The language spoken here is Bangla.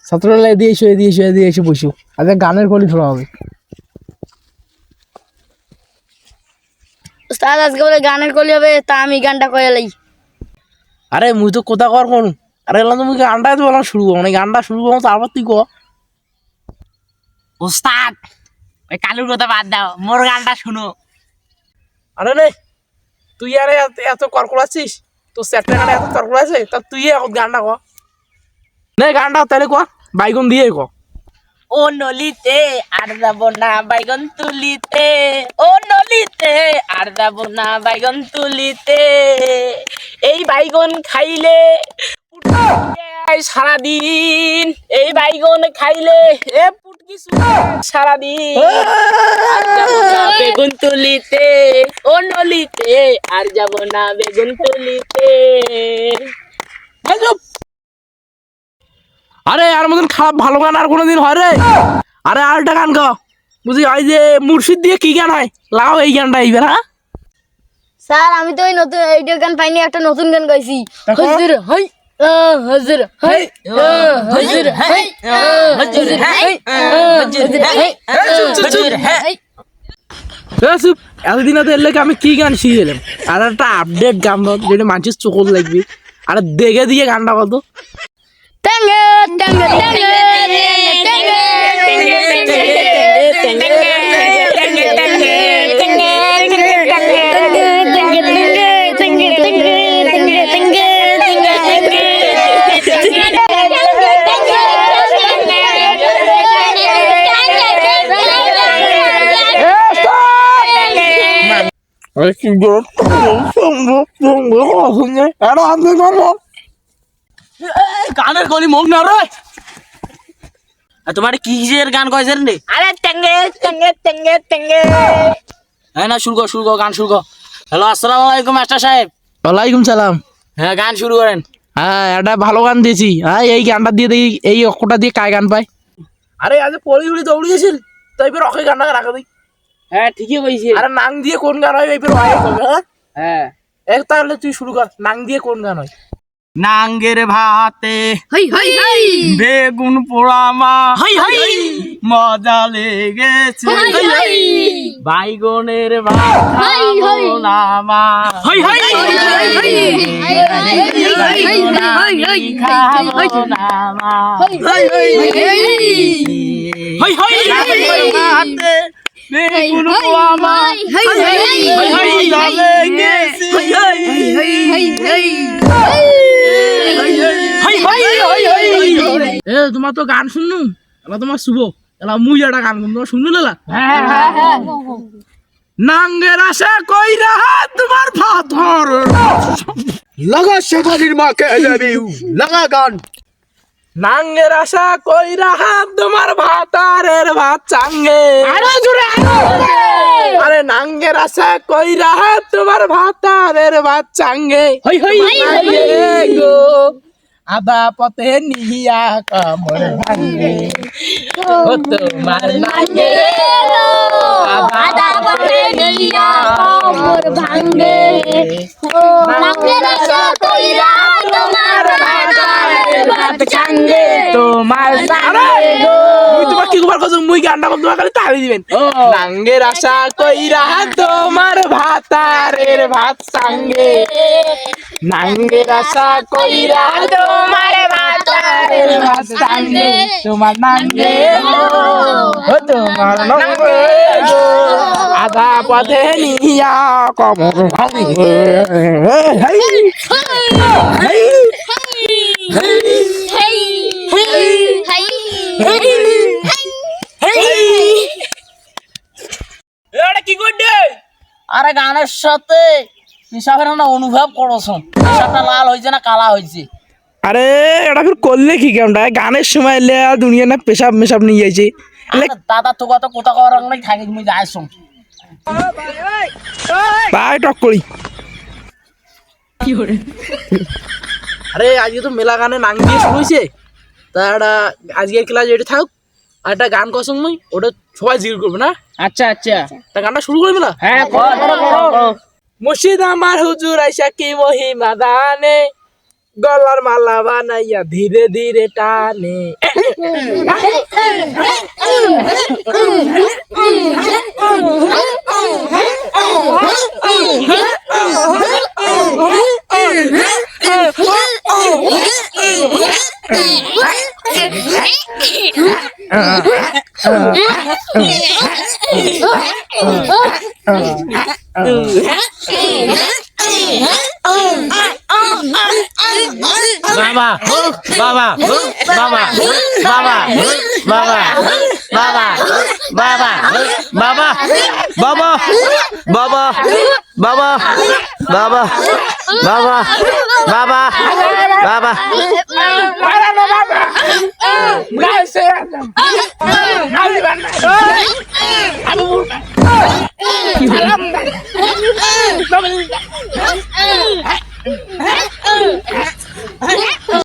ছাত্ররা দিয়ে এসে বসু আজ গানের কলি শোনা হবে। উস্তাদ আজকে বলে গানের কলি হবে, তা আমি গানটা কয়ে লাই। আরে মুই তো কোথা কর কোন, আরে এলাম তুমি গানটা তো বললাম শুরু করো, গানটা শুরু করো তারপর তুই কর। উস্তাদ ওই কালুর কথা বাদ দাও, মোর গানটা শুনো। আরে নে তুই আরে এত কড়কড়াচ্ছিস, তোর স্যারটা গানে এত কড়কড়া আছে, তা তুই এখন গানটা কর। নে গানটা তাহলে কর, বাইগুন দিয়ে কর। ও নলিতে আর যাব না বাইগন তুলিতে, ও নলিতে আর যাব না বাইগন তুলিতে, এই বাইগন খাইলে সারাদিন, এই বাইগন খাইলে এ পুটকি সারাদিন। আর যাব না বেগুন তুলিতে, ও নলিতে আর যাব না বেগুন তুলিতে। আরে আর মতন খারাপ ভালো গান আর কোনোদিন হয় রে? আরে আর একটা গান গাও, বুঝি ওই যে মুর্শিদ দিয়ে কি গান হয়, লাও এই গানটা এইবার। হ্যাঁ স্যার আমি তো ওই নতুন এইটার গান পাইনি, একটা নতুন গান গাইছি। হুজুর হাই হুজুর হাই হুজুর হাই হুজুর হাই হুজুর হাই হুজুর হাই। এতদিন এলে আমি কি গান শিখে এলাম, আর একটা আপডেট গান দাও যেটা মানুষের চোখ লাগবে, আর দেখে দিয়ে গানটা কত। টাঙ্গে টাঙ্গে টাঙ্গে টাঙ্গে গানের কলি মুখ না রে, তোমার কিসের গান কয়েছেন রে? আরে টেঙ্গে টেঙ্গে টেঙ্গে টেঙ্গে। হ্যাঁ না, শুরু কর গান শুরু কর। হ্যালো, আসসালামু আলাইকুম মাস্টার সাহেব। ওয়ালাইকুম সালাম। হ্যাঁ গান শুরু করেন। হ্যাঁ একটা ভালো গান দিয়েছি, হ্যাঁ এই গানটা দিয়ে দেখি এই অক্ষরটা দিয়ে কায় গান পায়। আরে আজ পড়ি উড়ি দৌড়ি গেছিল, তাই এবার অক্ষয় গানটা রাখা দিই। হ্যাঁ ঠিকই কইছি। আরে নাং দিয়ে কোন গান হয় এইবার হয় কবে? হ্যাঁ হ্যাঁ এক তাহলে তুই শুরু কর, নাং দিয়ে কোন গান হয়? নাঙ্গের ভাতে হাই হাই হাই বেগুন পোড়ামা হাই হাই মজা লেগেছে, হাই হাই বাইগনের ভাত খাবো না মা, হাই হাই খাবো না মা, হাই হাই ভাতে বেগুন পোড়ামা মজা লেগেছে। এ তোমার তো গান শুননু, এলা তোমার শুভ, এলা মুই একটা গান শুন, তোমার শুনলু না? নাঙ্গের আশা কইরা তোমার ভাতর লাগা শেফালির মাকে এলেবিউ লাগা গান। নাঙ্গের আশা কইরা তোমার ভাতারের ভাত চাঙ্গে, আরে নাঙ্গের আশা কইরা তোমার ভাতারের ভাত চাঙ্গে, গো আদা পথে নিয়া কামড় ভাঙ্গে, ও তোমার নাঙ্গে আদা পথে নিয়া কামড় ভাঙ্গে, ও নাঙ্গের আশা কইরা তোমার ভাতারের ভাত চাঙ্গে, তোমার তোমার কি খবর কইছো, মুই গানটা কম তোমার খালি তালি দিবেন। নাঙ্গের আশা কইরা তোমার ভাতারের ভাত চাঙ্গে, নাঙ্গের আশা কইরা তোমার ভাতারের ভাত চাঙ্গে, তোমার নাঙ্গে ও তোমার নাঙ্গে গো আদা পথে নিয়া কমর ভাঙ্গে। হেই হেই আরে গানের সাথে হিসাবের না অনুভব করছ, হিসাবটা লাল হয়েছে না কালা হয়েছে? আরে এটা ফির করলে কি কেমন গানের সময় এলে দুনিয়া না পেশাব মেশাব নিয়ে যাইছে। দাদা তো কত কোথা করার নাই থাকি তুমি যাইছ তাই টক করি। আরে আজকে তো মেলা গানে নাং দিয়ে শুরু হয়েছে, তা একটা আজকের ক্লাস এটা থাক, আর একটা গান কসম মুই ওটা সবাই জিজ্ঞেস করবে না। আচ্ছা আচ্ছা, তা গানটা শুরু করে মেলা। হ্যাঁ মুর্শিদ আমার হুজুর আইসা কি মহিমা দানে গলার মালা বানাইয়া ধীরে ধীরে টানে বাবা বাবা বাবা বাবা বাবা বাবা বাবা বাবা বাবা বাবা বাবা বাবা বাবা বাবা বাবা Alam